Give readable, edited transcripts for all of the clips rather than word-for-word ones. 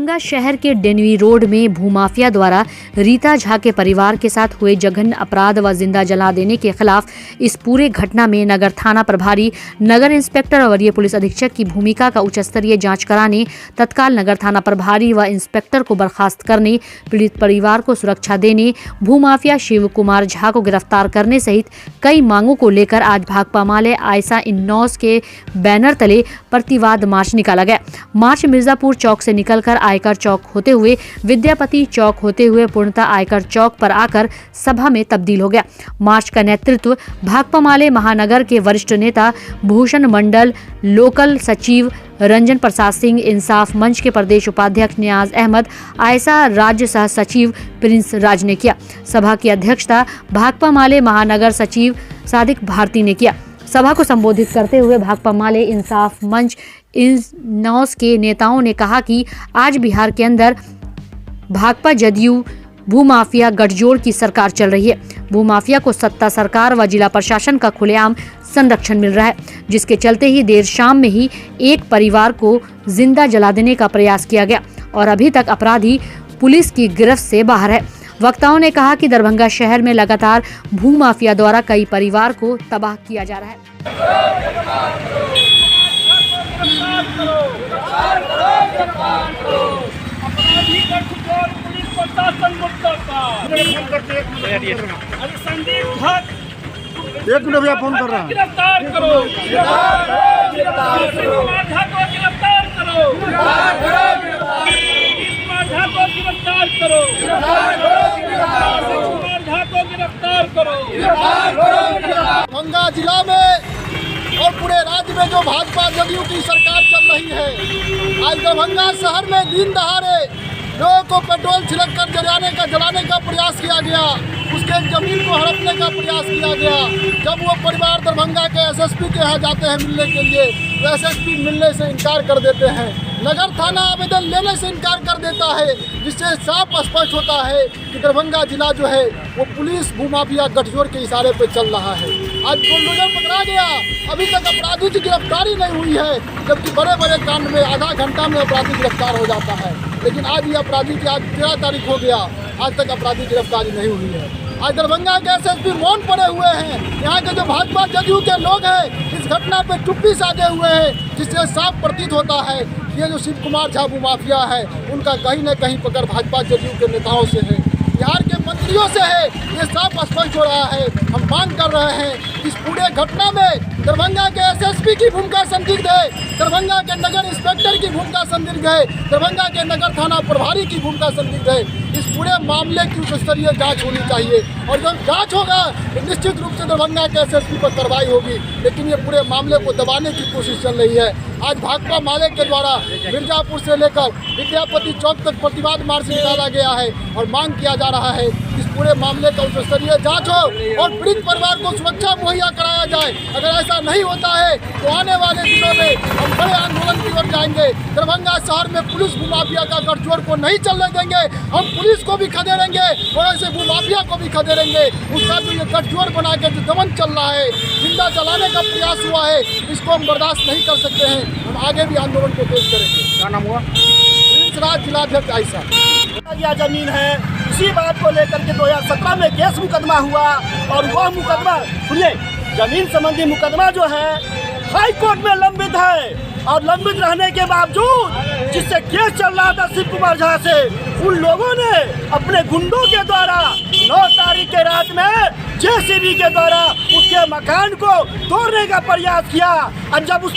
दरभंगा शहर के डेनवी रोड में भूमाफिया द्वारा रीता झा के परिवार के साथ हुए जघन्य अपराध व जिंदा जला देने के खिलाफ इस पूरे घटना में नगर थाना प्रभारी, नगर इंस्पेक्टर और वरीय पुलिस अधीक्षक की भूमिका का उच्च स्तरीय जांच कराने, तत्काल नगर थाना प्रभारी व इंस्पेक्टर को बर्खास्त करने, पीड़ित परिवार को सुरक्षा देने, भूमाफिया शिव कुमार झा को गिरफ्तार करने सहित कई मांगों को लेकर आज भाकपा माले आयसा इन्नौस के बैनर तले प्रतिवाद मार्च निकाला गया। मार्च मिर्जापुर चौक से निकलकर आयकर चौक होते हुए विद्यापति चौक होते हुए पूर्णतः आयकर चौक पर आकर सभा में तब्दील हो गया। मार्च का नेतृत्व भाकपा माले महानगर के वरिष्ठ नेता भूषण मंडल, लोकल सचिव रंजन प्रसाद सिंह, इंसाफ मंच के प्रदेश उपाध्यक्ष नियाज अहमद, आयसा राज्य सह सचिव प्रिंस राज ने किया। सभा की अध्यक्षता भाकपा माले महानगर सचिव सादिक भारती ने किया। सभा को संबोधित करते हुए भाकपा माले इंसाफ मंच इन्नौस के नेताओं ने कहा कि आज बिहार के अंदर भाकपा जदयू भूमाफिया गठजोड़ की सरकार चल रही है। भूमाफिया को सत्ता सरकार व जिला प्रशासन का खुलेआम संरक्षण मिल रहा है, जिसके चलते ही देर शाम में ही एक परिवार को जिंदा जला देने का प्रयास किया गया और अभी तक अपराधी पुलिस की गिरफ्त से बाहर है। वक्ताओं ने कहा कि दरभंगा शहर में लगातार भूमाफिया द्वारा कई परिवार को तबाह किया जा रहा है। एक मिनट भैया फोन कर रहा है। गिरफ्तार करो, गिरफ्तार करो, दरभंगा जिला में और पूरे राज्य में जो भाजपा जदयू की सरकार चल रही है, आज दरभंगा शहर में दिन दहाड़े लोगों को पेट्रोल छिड़क कर जलाने का प्रयास किया गया, उसके जमीन को हड़पने का प्रयास किया गया। जब वो परिवार दरभंगा के एसएसपी के यहाँ जाते हैं मिलने के लिए, तो एसएसपी मिलने से इनकार कर देते हैं, नगर थाना आवेदन लेने से इनकार कर देता है, जिससे साफ स्पष्ट होता है कि दरभंगा जिला जो है वो पुलिस भूमाफिया गठजोड़ के इशारे पे चल रहा है। आज बुलडोजर पकड़ा गया, अभी तक अपराधी की गिरफ्तारी नहीं हुई है, जबकि बड़े बड़े कांड में आधा घंटा में अपराधी गिरफ्तार हो जाता है। लेकिन आज ये अपराधी की आज 13 तारीख हो गया, आज तक अपराधी गिरफ्तारी नहीं हुई है। आज दरभंगा के एसएसपी मौन पड़े हुए हैं। यहाँ के जो भाजपा जदयू के लोग हैं इस घटना पे चुप्पी साधे हुए हैं, जिससे साफ प्रतीत होता है ये जो शिव कुमार झा भूमाफिया है उनका कहीं न कहीं पकड़ भाजपा जदयू के नेताओं से है, बिहार के मंत्रियों से है। ये साफ स्पष्ट हो रहा है। हम मांग कर रहे हैं इस पूरे घटना में दरभंगा के एसएसपी की भूमिका संदिग्ध है, दरभंगा के नगर इंस्पेक्टर की भूमिका संदिग्ध है, दरभंगा के नगर थाना प्रभारी की भूमिका संदिग्ध है। इस पूरे मामले की उच्च स्तरीय जाँच होनी चाहिए और जब जाँच होगा तो निश्चित रूप से दरभंगा के एसएसपी पर कार्रवाई होगी। लेकिन ये पूरे मामले को दबाने की कोशिश चल रही है। आज भाकपा माले के द्वारा मिर्जापुर से लेकर विद्यापति चौक तक प्रतिवाद मार्च निकाला गया है और मांग किया जा रहा है इस पूरे मामले का उच्च स्तरीय जांच हो और पीड़ित परिवार को सुरक्षा मुहैया कराया जाए। अगर ऐसा नहीं होता है तो आने वाले दिनों में हम बड़े आंदोलन की ओर जाएंगे। दरभंगा शहर में पुलिस भूमाफिया का गठजोड़ को नहीं चलने देंगे। हम पुलिस को भी खदेड़ेंगे और ऐसे भूमाफिया को भी खदेड़ेंगे। उसका जो ये गठजोड़ बना के जो दमन चल रहा है, जिंदा जलाने का प्रयास हुआ है, इसको हम बर्दाश्त नहीं कर सकते हैं। हम आगे भी आंदोलन को तेज करेंगे। क्या नाम हुआ? प्रिंस राज, जिलाध्यक्ष आयसा। यह जमीन है, इसी बात को लेकर के 2017 में केस मुकदमा हुआ और वह मुकदमा सुनिए, जमीन संबंधी मुकदमा जो है हाई कोर्ट में लंबित है और लंबित रहने के बावजूद जिससे केस चल रहा था शिव कुमार झा से, उन लोगों ने अपने गुंडों के द्वारा 9 तारीख के रात में जेसीबी के द्वारा उसके मकान को तोड़ने का प्रयास किया। और जब उस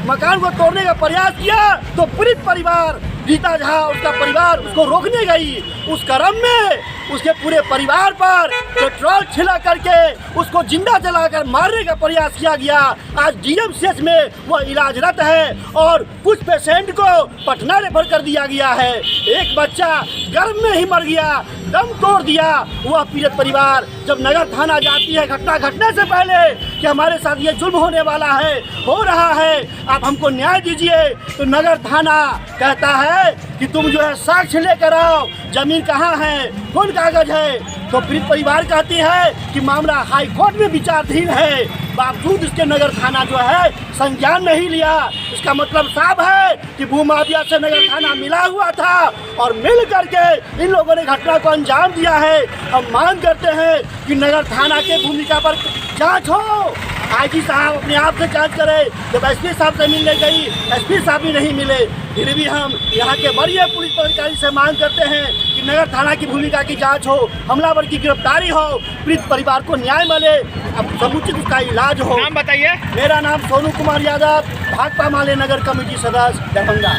मकान को तोड़ने का प्रयास किया तो पीड़ित परिवार रीता झा, उसका परिवार उसको रोकने गई। उस क्रम में उसके पूरे परिवार पर पेट्रोल छिड़क करके उसको जिंदा जलाकर मारने का प्रयास किया गया। आज डीएमसीएच में वह इलाजरत है और कुछ पेशेंट को पटना रेफर कर दिया गया है। एक बच्चा गर्भ में ही मर गया, दम तोड़ दिया। वह पीड़ित परिवार जब नगर थाना जाती है घटना घटने से पहले कि हमारे साथ ये जुल्म होने वाला है, हो रहा है, आप हमको न्याय दीजिए, तो नगर थाना कहता है कि तुम जो है साक्ष्य लेकर आओ, जमीन कहाँ है, कौन कागज है। तो पीड़ित परिवार कहती है कि मामला हाई कोर्ट में विचाराधीन है, बावजूद इसके नगर थाना जो है संज्ञान नहीं लिया। इसका मतलब साफ है कि भूमाफिया से नगर थाना मिला हुआ था और मिल करके इन लोगों ने घटना को अंजाम दिया है। हम मांग करते हैं कि नगर थाना के भूमिका पर जांच हो। आईजी साहब अपने आप से जांच करें। जब एसपी साहब से मिलने गई, एसपी साहब भी नहीं मिले, फिर भी हम यहाँ के वरीय पुलिस अधिकारी से मांग करते हैं कि नगर थाना की भूमिका की जांच हो, हमलावर की गिरफ्तारी हो, पीड़ित परिवार को न्याय मिले, अब समुचित उसका इलाज हो। नाम बताइए। मेरा नाम सोनू कुमार यादव, भाकपा माले नगर कमेटी सदस्य, दरभंगा।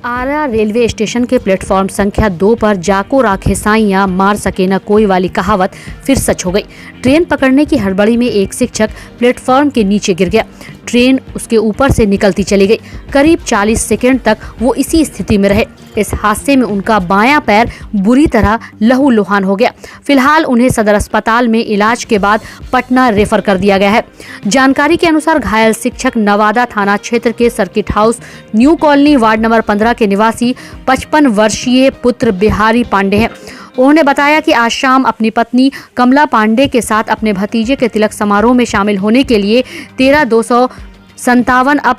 आरा रेलवे स्टेशन के प्लेटफॉर्म संख्या 2 पर जाको राखे साइयां मार सके न कोई वाली कहावत फिर सच हो गई। ट्रेन पकड़ने की हड़बड़ी में एक शिक्षक प्लेटफॉर्म के नीचे गिर गया। ट्रेन उसके ऊपर से निकलती चली गई। करीब 40 सेकंड तक वो इसी स्थिति में रहे। इस हादसे में उनका बायां पैर बुरी तरह लहूलुहान हो गया। फिलहाल उन्हें सदर अस्पताल में इलाज के बाद पटना रेफर कर दिया गया है। जानकारी के अनुसार घायल शिक्षक नवादा थाना क्षेत्र के circuit house new colony ward number 15 के निवासी 55 वर्षीय पुत्र बिहारी पांडे हैं। उन्होंने बताया कि आज शाम अपनी पत्नी कमला पांडे के साथ अपने भतीजे के तिलक समारोह में शामिल होने के लिए 13-257 अप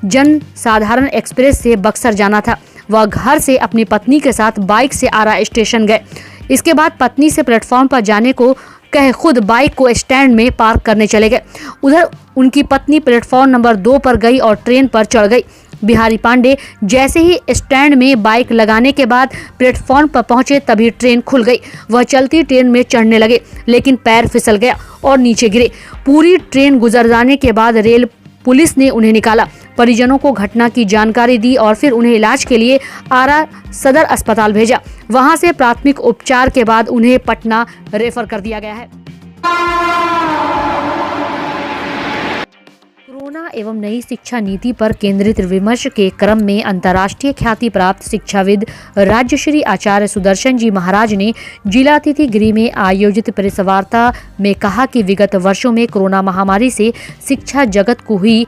जन साधारण एक्सप्रेस से बक्सर जाना था। वह घर से अपनी पत्नी के साथ बाइक से आरा स्टेशन गए। इसके बाद पत्नी से प्लेटफॉर्म पर जाने को कहे खुद बाइक को स्टैंड में पार्क करने चले गए। उधर उनकी पत्नी प्लेटफॉर्म नंबर 2 पर गई और ट्रेन पर चढ़ गई। बिहारी पांडे जैसे ही स्टैंड में बाइक लगाने के बाद प्लेटफॉर्म पर पहुंचे तभी ट्रेन खुल गई। वह चलती ट्रेन में चढ़ने लगे लेकिन पैर फिसल गया और नीचे गिरे। पूरी ट्रेन गुजर जाने के बाद रेल पुलिस ने उन्हें निकाला। परिजनों को घटना की जानकारी दी और फिर उन्हें इलाज के लिए आरा सदर अस्पताल भेजा। वहां से प्राथमिक उपचार के बाद उन्हें पटना रेफर कर दिया गया है। कोरोना एवं नई शिक्षा नीति पर केंद्रित विमर्श के क्रम में अंतर्राष्ट्रीय ख्याति प्राप्त शिक्षाविद राज्यश्री आचार्य सुदर्शन जी महाराज ने जिला अतिथि गृह में आयोजित प्रेस वार्ता में कहा कि विगत वर्षों में कोरोना महामारी से शिक्षा जगत को हुई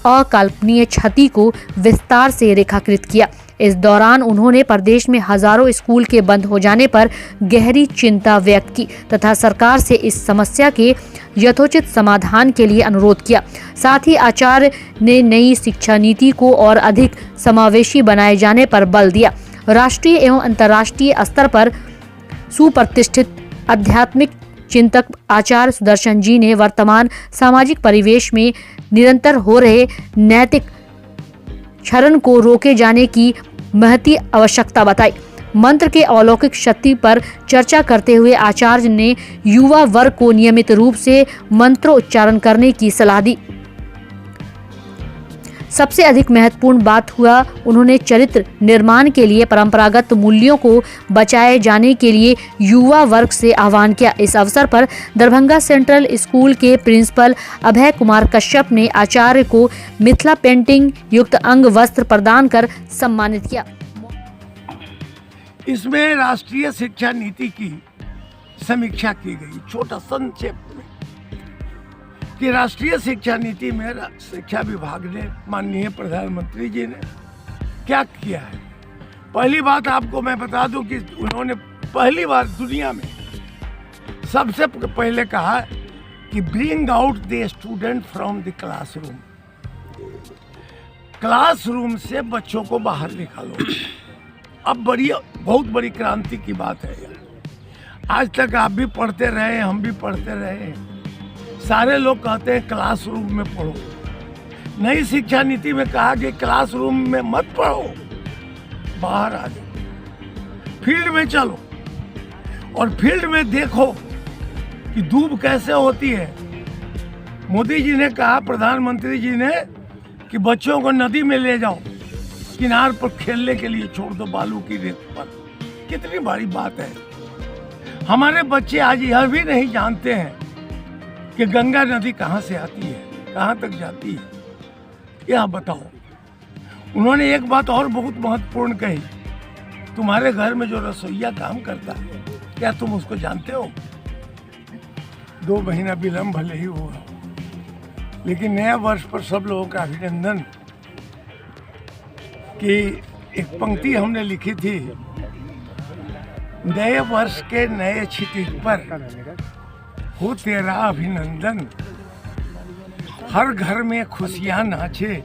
अकल्पनीय क्षति को विस्तार से रेखाकृत किया। इस दौरान उन्होंने प्रदेश में हजारों स्कूल के बंद हो जाने पर गहरी चिंता व्यक्त की तथा सरकार से इस समस्या के यथोचित समाधान के लिए अनुरोध किया। साथ ही आचार्य ने नई शिक्षा नीति को और अधिक समावेशी बनाए जाने पर बल दिया। राष्ट्रीय एवं अंतर्राष्ट्रीय स्तर पर सुप्रतिष्ठित आध्यात्मिक चिंतक आचार्य सुदर्शन जी ने वर्तमान सामाजिक परिवेश में निरंतर हो रहे नैतिक क्षरण को रोके जाने की महती आवश्यकता बताई। मंत्र के अलौकिक शक्ति पर चर्चा करते हुए आचार्य ने युवा वर्ग को नियमित रूप से मंत्रोच्चारण करने की सलाह दी। सबसे अधिक महत्वपूर्ण बात हुआ उन्होंने चरित्र निर्माण के लिए परंपरागत मूल्यों को बचाए जाने के लिए युवा वर्ग से आह्वान किया। इस अवसर पर दरभंगा सेंट्रल स्कूल के प्रिंसिपल अभय कुमार कश्यप ने आचार्य को मिथिला पेंटिंग युक्त अंग वस्त्र प्रदान कर सम्मानित किया। इसमें राष्ट्रीय शिक्षा नीति की समीक्षा की गई। छोटा संक्षेप में कि राष्ट्रीय शिक्षा नीति में शिक्षा विभाग ने माननीय प्रधानमंत्री जी ने क्या किया है। पहली बात आपको मैं बता दूं कि उन्होंने पहली बार दुनिया में सबसे पहले कहा कि bring out the student from the classroom. Classroom से बच्चों को बाहर निकालो। अब बहुत बड़ी क्रांति की बात है। आज तक आप भी पढ़ते रहे, हम भी पढ़ते रहे, सारे लोग कहते हैं क्लासरूम में पढ़ो। नई शिक्षा नीति में कहा कि क्लासरूम में मत पढ़ो, बाहर आ जाओ, फील्ड में चलो और फील्ड में देखो कि धूप कैसे होती है। मोदी जी ने कहा, प्रधानमंत्री जी ने, कि बच्चों को नदी में ले जाओ, किनार पर खेलने के लिए छोड़ दो, बालू की रेत पर। कितनी बड़ी बात है। हमारे बच्चे आज यह भी नहीं जानते हैं कि गंगा नदी कहाँ से आती है, कहाँ तक जाती है, यह बताओ। उन्होंने एक बात और बहुत महत्वपूर्ण कही, तुम्हारे घर में जो रसोइया काम करता है, क्या तुम उसको जानते हो? 2 महीना विलम्ब भले ही हुआ, लेकिन नया वर्ष पर सब लोगों का अभिनंदन। कि एक पंक्ति हमने लिखी थी, नए वर्ष के नए क्षितिज पर हो तेरा अभिनंदन, हर घर में खुशियाँ नाचे,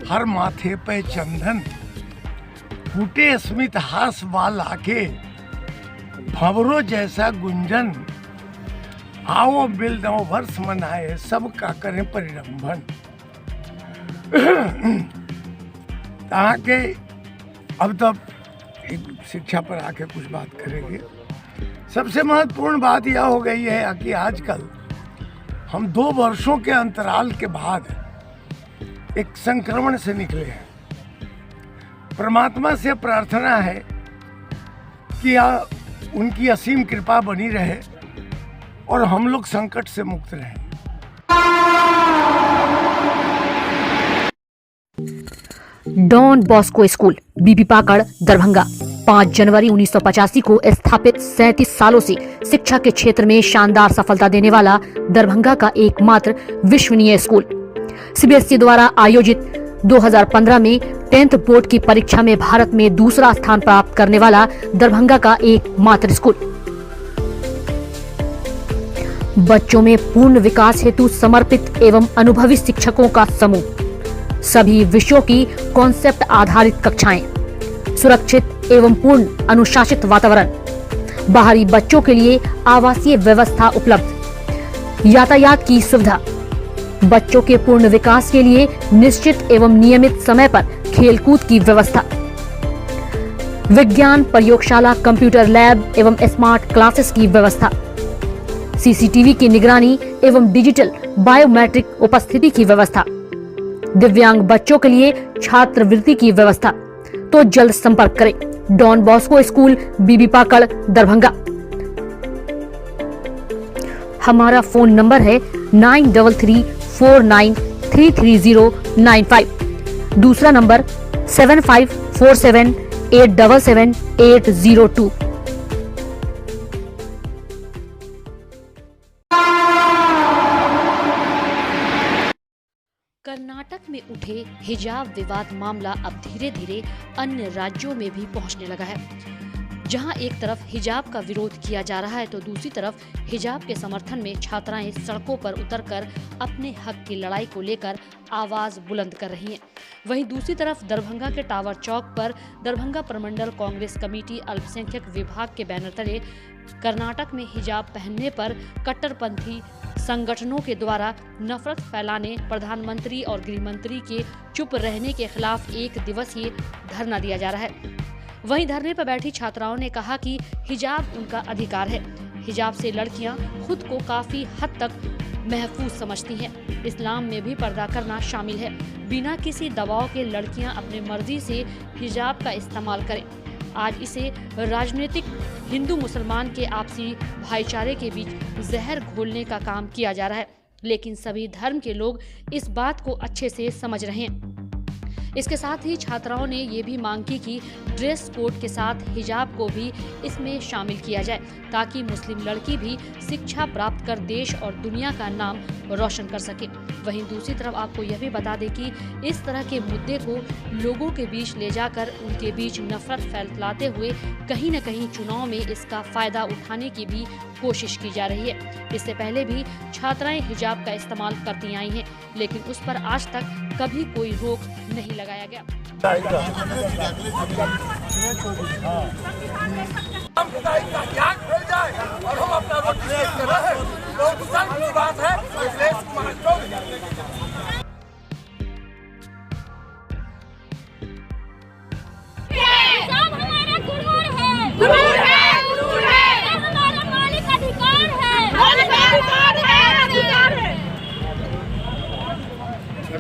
हर माथे पे चंदन, फूटे स्मित हास वाल आके, भंवरों जैसा गुंजन, आओ मिल नव वर्ष मनाए, सबका करें परिरंभन। आके अब तब शिक्षा पर आके कुछ बात करेंगे। सबसे महत्वपूर्ण बात यह हो गई है कि आजकल हम 2 वर्षों के अंतराल के बाद एक संक्रमण से निकले हैं। परमात्मा से प्रार्थना है कि उनकी असीम कृपा बनी रहे और हम लोग संकट से मुक्त रहें। डॉन बॉस्को स्कूल बीबी पाकड़ दरभंगा 5 जनवरी 1985 को स्थापित 37 सालों से शिक्षा के क्षेत्र में शानदार सफलता देने वाला दरभंगा का एकमात्र विश्वसनीय स्कूल। सीबीएसई द्वारा आयोजित 2015 में 10th बोर्ड की परीक्षा में भारत में दूसरा स्थान प्राप्त करने वाला दरभंगा का एकमात्र स्कूल। बच्चों में पूर्ण विकास हेतु समर्पित एवं अनुभवी शिक्षकों का समूह, सभी विषयों की कॉन्सेप्ट आधारित कक्षाएं, सुरक्षित एवं पूर्ण अनुशासित वातावरण, बाहरी बच्चों के लिए आवासीय व्यवस्था उपलब्ध, यातायात की सुविधा, बच्चों के पूर्ण विकास के लिए निश्चित एवं नियमित समय पर खेलकूद की व्यवस्था, विज्ञान प्रयोगशाला, कंप्यूटर लैब एवं स्मार्ट क्लासेस की व्यवस्था, सीसीटीवी की निगरानी एवं डिजिटल बायोमेट्रिक उपस्थिति की व्यवस्था, दिव्यांग बच्चों के लिए छात्रवृत्ति की व्यवस्था। तो जल्द संपर्क करें डॉन बॉस्को स्कूल बीबी पाकड़ दरभंगा। हमारा फोन नंबर है 9334933095। दूसरा नंबर 7547877802। कर्नाटक में उठे हिजाब विवाद मामला अब धीरे धीरे अन्य राज्यों में भी पहुंचने लगा है। जहां एक तरफ हिजाब का विरोध किया जा रहा है तो दूसरी तरफ हिजाब के समर्थन में छात्राएं सड़कों पर उतरकर अपने हक की लड़ाई को लेकर आवाज बुलंद कर रही हैं। वहीं दूसरी तरफ दरभंगा के टावर चौक पर दरभंगा प्रमंडल कांग्रेस कमेटी अल्पसंख्यक विभाग के बैनर तले कर्नाटक में हिजाब पहनने पर कट्टरपंथी संगठनों के द्वारा नफरत फैलाने, प्रधानमंत्री और गृह मंत्री के चुप रहने के खिलाफ 1 दिवसीय धरना दिया जा रहा है। वहीं धरने पर बैठी छात्राओं ने कहा कि हिजाब उनका अधिकार है। हिजाब से लड़कियां खुद को काफी हद तक महफूज समझती हैं। इस्लाम में भी पर्दा करना शामिल है। बिना किसी दबाव के लड़कियां अपनी मर्जी से हिजाब का इस्तेमाल करें। आज इसे राजनीतिक हिंदू मुसलमान के आपसी भाईचारे के बीच जहर घोलने का काम किया जा रहा है, लेकिन सभी धर्म के लोग इस बात को अच्छे से समझ रहे हैं। इसके साथ ही छात्राओं ने ये भी मांग की कि ड्रेस कोड के साथ हिजाब को भी इसमें शामिल किया जाए ताकि मुस्लिम लड़की भी शिक्षा प्राप्त कर देश और दुनिया का नाम रोशन कर सके। वहीं दूसरी तरफ आपको यह भी बता दें कि इस तरह के मुद्दे को लोगों के बीच ले जाकर उनके बीच नफरत फैलाते हुए कहीं न कहीं चुनाव में इसका फायदा उठाने की भी कोशिश की जा रही है। इससे पहले भी छात्राएं हिजाब का इस्तेमाल करती आई हैं, लेकिन उस पर आज तक कभी कोई रोक नहीं लगाया गया।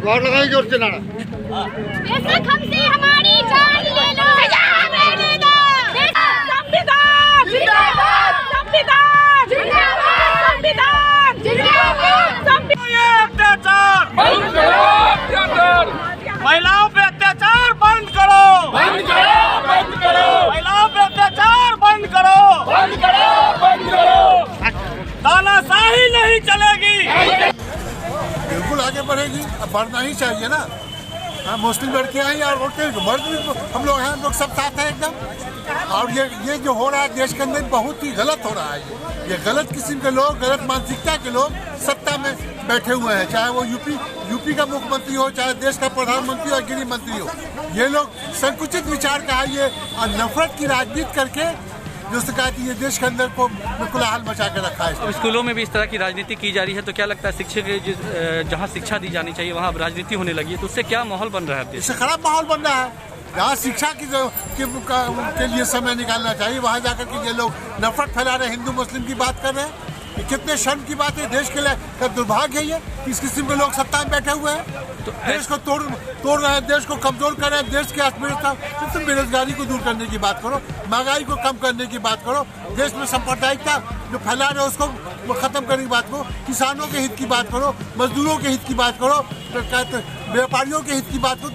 और लगाई जोर से नारा। बेशक हमसे हमारी जान ले लो, हिजाब रहने दो। संविधान जिंदाबाद, संविधान जिंदाबाद, संविधान जिंदाबाद। ये अत्याचार बंद करो, अत्याचार महिलाओं पे अत्याचार बंद करो, बंद करो, बंद करो महिलाओं पे अत्याचार बंद करो, बंद करो, बंद करो। तानाशाही नहीं चलेगी। बिल्कुल आगे बढ़ेगी, अब बढ़ना ही चाहिए ना। हाँ, मुस्लिम लड़कियां हैं और मर्द भी हम लोग हैं, हम लोग सब साथ हैं एकदम। और ये जो हो रहा है देश के अंदर बहुत ही गलत हो रहा है। ये गलत किस्म के लोग, गलत मानसिकता के लोग सत्ता में बैठे हुए हैं, चाहे वो यूपी का मुख्यमंत्री हो, चाहे देश का प्रधानमंत्री और गृह मंत्री हो। ये लोग संकुचित विचार का है ये, और नफरत की राजनीति करके जो कहती है देश के अंदर को कोलाहल मचा के रखा है। अब स्कूलों में भी इस तरह की राजनीति की जा रही है, तो क्या लगता है शिक्षक जहाँ शिक्षा दी जानी चाहिए वहाँ अब राजनीति होने लगी है, तो उससे क्या माहौल बन रहा है? इससे खराब माहौल बन रहा है। जहाँ शिक्षा के लिए समय निकालना चाहिए, वहाँ जाकर के ये लोग नफरत फैला रहे हैं, हिंदू मुस्लिम की बात कर रहे हैं। ये कितने शर्म की बात है, देश के लिए का दुर्भाग्य है ये कि इस किस्म के लोग सत्ता में बैठे हुए हैं, तो देश को तोड़ रहे हैं, देश को कमजोर कर रहे हैं, देश की अर्थव्यवस्था। तुम बेरोजगारी को दूर करने की बात करो, महंगाई को कम करने की बात करो, देश में सांप्रदायिकता जो फैला रहे हो उसको खत्म करने की बात करो, किसानों के हित की बात करो, मजदूरों के हित की बात करो, व्यापारियों के हित की बात करो,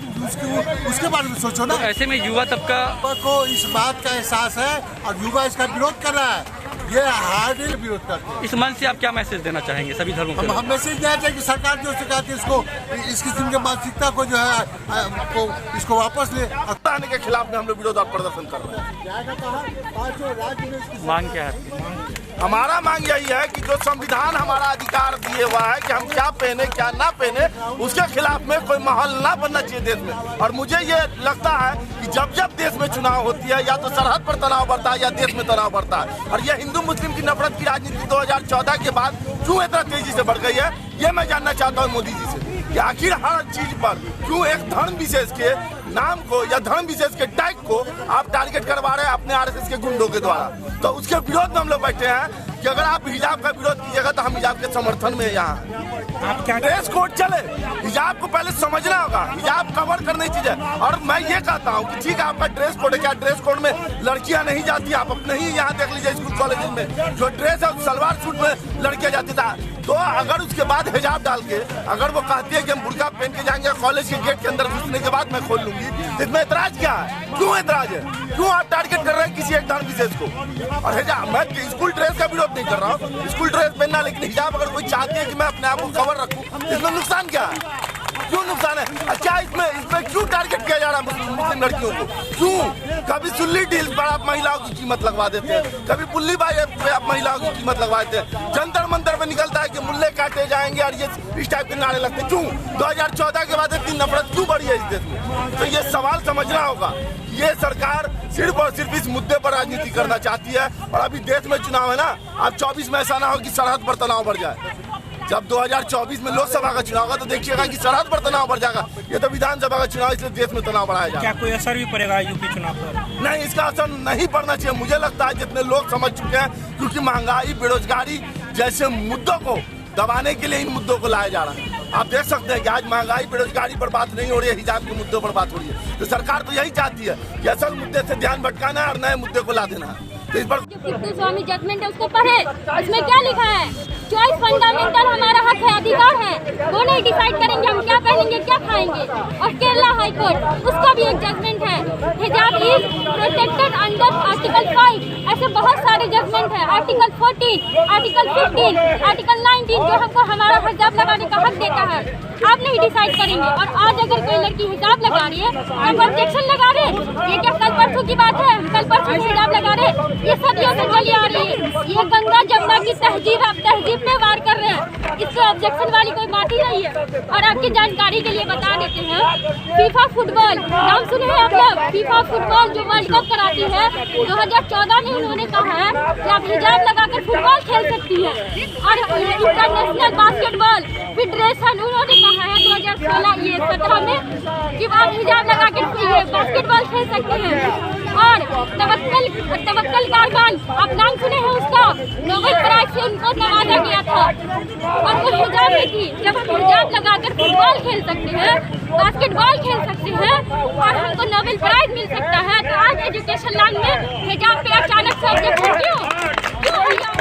उसके बारे में सोचो ना। तो ऐसे में युवा तबका को इस बात का एहसास है और युवा इसका विरोध कर रहा है, ये हार्ड विरोध करते हैं। इस मंच से आप क्या मैसेज देना चाहेंगे सभी धर्मों को? हम मैसेज देना चाहिए कि सरकार जो कहती है इसको, इस किस्म की मानसिकता को जो है इसको वापस ले। आने के खिलाफ में हम लोग विरोध और प्रदर्शन कर रहे हैं। मांग क्या है? हमारा मांग यही है कि जो संविधान हमारा अधिकार दिए हुआ है कि हम क्या पहने क्या ना पहने, उसके खिलाफ में कोई माहौल ना बनना चाहिए देश में। और मुझे ये लगता है कि जब जब देश में चुनाव होती है, या तो सरहद पर तनाव बढ़ता है या देश में तनाव बढ़ता है। और ये हिंदू मुस्लिम की नफरत की राजनीति 2014 के बाद क्यों इतना तेजी से बढ़ गई है, ये मैं जानना चाहता हूँ मोदी जी से कि आखिर हर चीज पर क्यों एक धर्म विशेष के नाम को या धर्म विशेष के टैग को आप टारगेट करवा रहे हैं अपने आरएसएस के गुंडों के द्वारा। तो उसके विरोध में हम लोग बैठे हैं कि अगर आप हिजाब का विरोध कीजिएगा तो हम हिजाब के समर्थन में यहाँ। आप क्या ड्रेस कोड चले, हिजाब को पहले समझना होगा, हिजाब कवर करने चीज है। और मैं ये कहता हूँ कि ठीक है आपका ड्रेस कोड है, क्या ड्रेस कोड में लड़कियां नहीं जाती? आप अपने ही यहाँ देख लीजिए स्कूल कॉलेज में जो ड्रेस है सलवार सूट में लड़कियां जाती था। तो अगर उसके बाद हिजाब डाल के अगर वो कहती है कि हम बुर्का पहन के जाएंगे कॉलेज के गेट के अंदर घुसने के बाद मैं खोल लूंगी, तो इसमें एतराज क्या है? क्यों एतराज है? क्यों आप टारगेट कर रहे हैं किसी एक धर्म विशेष को? और हिजाब, मैं स्कूल ड्रेस का विरोध नहीं कर रहा हूँ, स्कूल ड्रेस पहनना, लेकिन हिजाब अगर कोई चाहती है कि मैं अपने आप को कवर रखूँ, इसमें नुकसान क्या है? क्यों नुकसान है? क्या इसमें क्यों टारगेट किया जा रहा है मुस्लिम लड़कियों को? क्यों? कभी सुल्ली डील पर आप महिलाओं की कीमत लगवा देते हैं, कभी पुल्ली बाई पे आप महिलाओं की कीमत लगवा देते हैं, जंतर मंतर पे निकलता है कि मुल्ले काटे जाएंगे और ये इस टाइप के नारे लगते हैं। क्यों 2014 के बाद इतनी नफरत क्यों बढ़ी है इस देश में? तो ये सवाल समझना होगा। ये सरकार सिर्फ और सिर्फ इस मुद्दे पर राजनीति करना चाहती है। और अभी देश में चुनाव है ना, अब 24 में ऐसा ना हो कि सरहद पर तनाव बढ़ जाए। जब 2024 में लोकसभा का चुनाव होगा तो देखिएगा कि सरहद पर तनाव बढ़ जाएगा। ये तो विधानसभा का चुनाव, इसलिए देश में तनाव बढ़ाया जाएगा। क्या कोई असर भी पड़ेगा यूपी चुनाव पर? नहीं, इसका असर नहीं पड़ना चाहिए। मुझे लगता है जितने लोग समझ चुके हैं, क्योंकि महंगाई, बेरोजगारी जैसे मुद्दों को दबाने के लिए इन मुद्दों को लाया जा रहा है। आप देख सकते हैं कि आज महंगाई बेरोजगारी पर बात नहीं हो रही है, हिजाब के मुद्दों पर बात हो रही है। तो सरकार तो यही चाहती है कि असल मुद्दे से ध्यान भटकाना है और नए मुद्दे को ला देना है। तो इस पर जो स्वामी जजमेंट है उसको पढ़े, उसमें क्या लिखा है? चॉइस फंडामेंटल हमारा हक है, अधिकार है, वो नहीं डिसाइड करेंगे हम क्या पहनेंगे क्या खाएंगे। और केरला हाई कोर्ट उसका भी एक जजमेंट है, हिजाब इज प्रोटेक्टेड अंडर आर्टिकल 5। ऐसे बहुत सारे जजमेंट है, आर्टिकल 14, आर्टिकल 15, आर्टिकल 19 जो हमको हमारा हिजाब लगाने का हक देता है। आप नहीं डिसाइड करेंगे। और आज अगर कोई लड़की हिजाब लगा रही है, आप ऑब्जेक्शन लगा रहे हैं। ये क्या कल परसों की बात है? हम कल परसों हिजाब लगा रहे, ये सदियों से चली आ रही है। ये गंगा जमुना की तहजीब, आप तहजीब पे वार कर रहे हैं, इससे ऑब्जेक्शन वाली कोई बात ही नहीं है। और आपकी जानकारी के लिए बता देते हैं, फीफा फुटबॉल नाम सुने हैं आप लोग? फीफा फुटबॉल जो वर्ल्ड कप कराती है, 2014 में उन्होंने कहा है कि आप हिजाब लगाकर फुटबॉल खेल सकती है। और इंटरनेशनल बास्केटबॉल फेडरेशन उन्होंने कहा है 2017 में कि आप हिजाब लगा के बास्केटबॉल खेल सकते हैं। और तवक्कल कारबान, आप नाम सुने हैं उसका? नोबेल प्राइज से उनको नवाजा गया था और वो हिजाब में थी। जब हम हिजाब लगाकर फुटबॉल खेल सकते हैं, बास्केटबॉल खेल सकते हैं और हमको नोबेल प्राइज मिल सकता है, तो आज एजुकेशन लाइन में हिजाब पे अचानक से ऑब्जेक्शन क्यों हिजाब?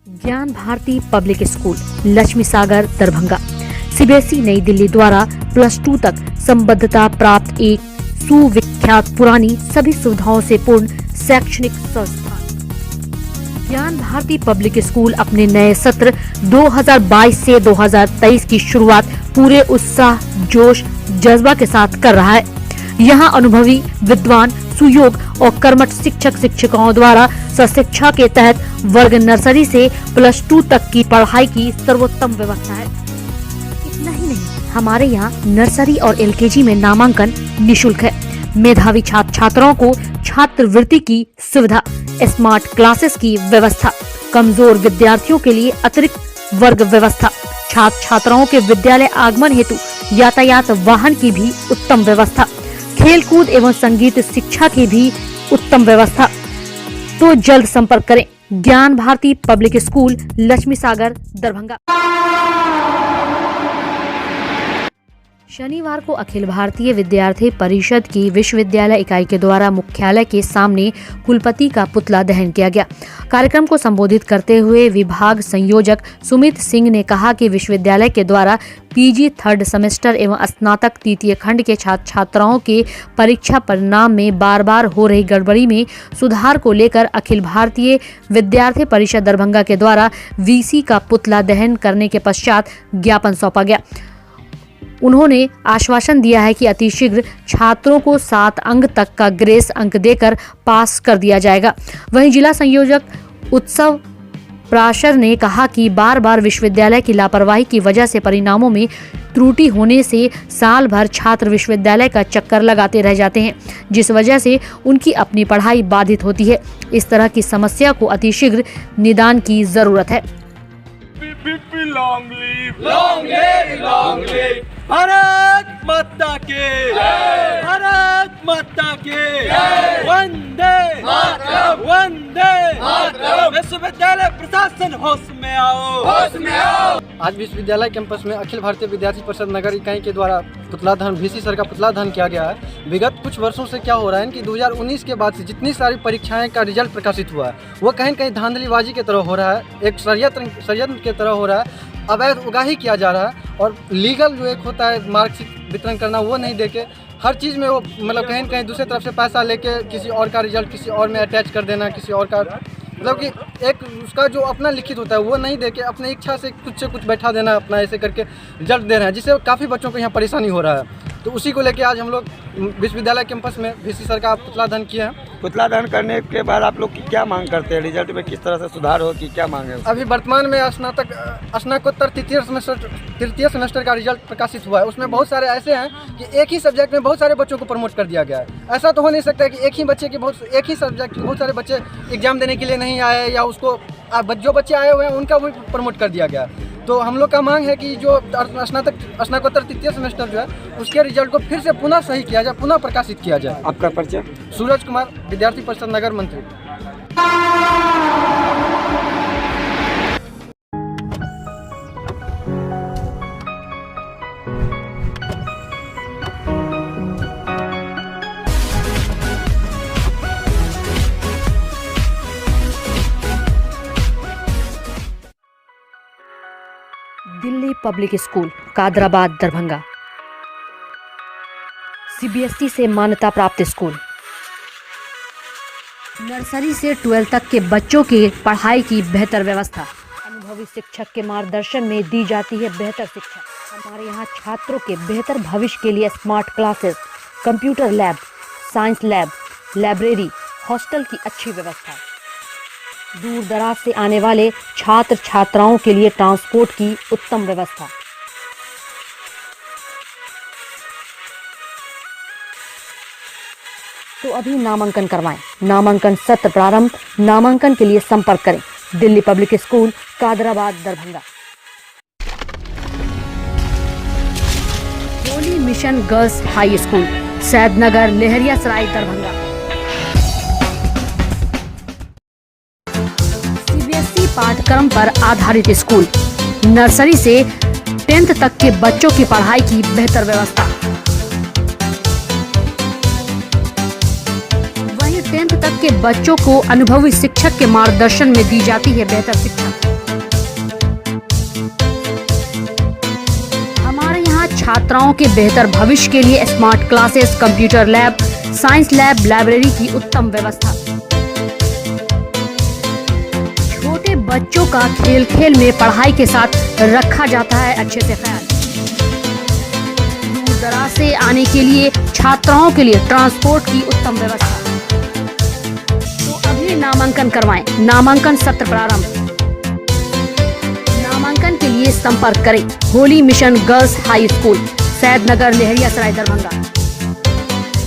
ज्ञान भारती पब्लिक स्कूल, लक्ष्मी सागर, दरभंगा, सीबीएसई नई दिल्ली द्वारा +2 तक संबद्धता प्राप्त एक सुविख्यात पुरानी सभी सुविधाओं से पूर्ण शैक्षणिक संस्थान। ज्ञान भारती पब्लिक स्कूल अपने नए सत्र 2022 से 2023 की शुरुआत पूरे उत्साह, जोश, जज्बा के साथ कर रहा है। यहाँ अनुभवी, विद्वान, सुयोग और कर्मठ शिक्षक शिक्षिकाओं द्वारा सशिक्षा के तहत वर्ग नर्सरी से +2 तक की पढ़ाई की सर्वोत्तम व्यवस्था है। इतना ही नहीं, हमारे यहाँ नर्सरी और LKG में नामांकन निशुल्क है। मेधावी छात्र छात्राओं को छात्रवृत्ति की सुविधा, स्मार्ट क्लासेस की व्यवस्था, कमजोर विद्यार्थियों के लिए अतिरिक्त वर्ग व्यवस्था, छात्र छात्राओं के विद्यालय आगमन हेतु यातायात वाहन की भी उत्तम व्यवस्था, खेलकूद एवं संगीत शिक्षा की भी उत्तम व्यवस्था। तो जल्द संपर्क करें ज्ञान भारती पब्लिक स्कूल, लक्ष्मी सागर, दरभंगा। शनिवार को अखिल भारतीय विद्यार्थी परिषद की विश्वविद्यालय इकाई के द्वारा मुख्यालय के सामने कुलपति का पुतला दहन किया गया। कार्यक्रम को संबोधित करते हुए विभाग संयोजक सुमित सिंह ने कहा कि विश्वविद्यालय के द्वारा PG 3rd सेमेस्टर एवं स्नातक तृतीय खंड के छात्र छात्राओं के परीक्षा परिणाम में बार बार हो रही गड़बड़ी में सुधार को लेकर अखिल भारतीय विद्यार्थी परिषद दरभंगा के द्वारा VC का पुतला दहन करने के पश्चात ज्ञापन सौंपा गया। उन्होंने आश्वासन दिया है कि अतिशीघ्र छात्रों को 7 अंक तक का ग्रेस अंक देकर पास कर दिया जाएगा। वहीं जिला संयोजक उत्सव प्राशर ने कहा कि बार बार विश्वविद्यालय की लापरवाही की वजह से परिणामों में त्रुटि होने से साल भर छात्र विश्वविद्यालय का चक्कर लगाते रह जाते हैं, जिस वजह से उनकी अपनी पढ़ाई बाधित होती है। इस तरह की समस्या को अतिशीघ्र निदान की जरूरत है। भारत माता के, भारत माता के, वंदे मातरम, वंदे मातरम। विश्वविद्यालय प्रशासन होश में आओ, होश में आओ। आज विश्वविद्यालय कैंपस में अखिल भारतीय विद्यार्थी परिषद नगर इकाई के द्वारा पुतला दहन VC सर का पुतला दहन किया गया है। विगत कुछ वर्षों से क्या हो रहा है कि 2019 के बाद से जितनी सारी परीक्षाएं का रिजल्ट प्रकाशित हुआ है वो कहीं न कहीं धांधलीबाजी की तरह हो रहा है, एक षड्यंत्र की तरह हो रहा है, अवैध उगाही किया जा रहा है और लीगल जो एक होता है मार्कशीट वितरण करना वो नहीं देके हर चीज़ में वो मतलब कहीं न कहीं दूसरी तरफ से पैसा लेके किसी और का रिजल्ट किसी और में अटैच कर देना, किसी और का मतलब कि एक उसका जो अपना लिखित होता है वो नहीं देके अपनी इच्छा से कुछ बैठा देना, अपना ऐसे करके रिजल्ट दे रहे हैं, जिससे काफ़ी बच्चों को यहाँ परेशानी हो रहा है। तो उसी को लेके आज हम लोग विश्वविद्यालय कैंपस में VC सर का पुतला दहन किया है। पुतला दहन करने के बाद आप लोग की क्या मांग करते हैं? रिजल्ट में किस तरह से सुधार हो कि क्या मांग है? अभी वर्तमान में स्नातकोत्तर तृतीय सेमेस्टर का रिजल्ट प्रकाशित हुआ है। उसमें बहुत सारे ऐसे हैं कि एक ही सब्जेक्ट में बहुत सारे बच्चों को प्रमोट कर दिया गया है। ऐसा तो हो नहीं सकता कि एक ही सब्जेक्ट बहुत सारे बच्चे एग्जाम देने के लिए नहीं आए या उसको जो बच्चे आए हुए हैं उनका भी प्रमोट कर दिया गया। तो हम लोग का मांग है कि जो स्नातकोत्तर तृतीय सेमेस्टर जो है उसके रिजल्ट को फिर से पुनः सही किया जाए, पुनः प्रकाशित किया जाए। आपका परिचय? सूरज कुमार, विद्यार्थी परिषद नगर मंत्री। Delhi public school, Kadrabad, Darbhanga. CBSE से मान्यता प्राप्त स्कूल। नर्सरी से 12 तक के बच्चों की पढ़ाई की बेहतर व्यवस्था। अनुभवी शिक्षक के मार्गदर्शन में दी जाती है बेहतर शिक्षा। हमारे यहाँ छात्रों के बेहतर भविष्य के लिए smart classes, computer lab, science lab, library, hostel की अच्छी व्यवस्था। दूर दराज से आने वाले छात्र छात्राओं के लिए ट्रांसपोर्ट की उत्तम व्यवस्था। तो अभी नामांकन करवाएं। नामांकन सत्र प्रारंभ। नामांकन के लिए संपर्क करें Delhi public school, Kadrabad, Darbhanga. Holy mission girls high school, Saidnagar, Laheriasarai, Darbhanga. CBSE पाठ्यक्रम पर आधारित स्कूल। नर्सरी से 10th तक के बच्चों की पढ़ाई की बेहतर व्यवस्था। वहीं 10th तक के बच्चों को अनुभवी शिक्षक के मार्गदर्शन में दी जाती है बेहतर शिक्षा। हमारे यहाँ छात्राओं के बेहतर भविष्य के लिए smart classes, computer lab, science lab, library की उत्तम व्यवस्था। बच्चों का खेल खेल में पढ़ाई के साथ रखा जाता है अच्छे से ख्याल। दूर दराज से आने के लिए छात्राओं के लिए ट्रांसपोर्ट की उत्तम व्यवस्था। तो अभी नामांकन करवाएं। नामांकन सत्र प्रारंभ। नामांकन के लिए संपर्क करें Holy mission girls high school, Saidnagar, Lahariya Sarai, Darbhanga.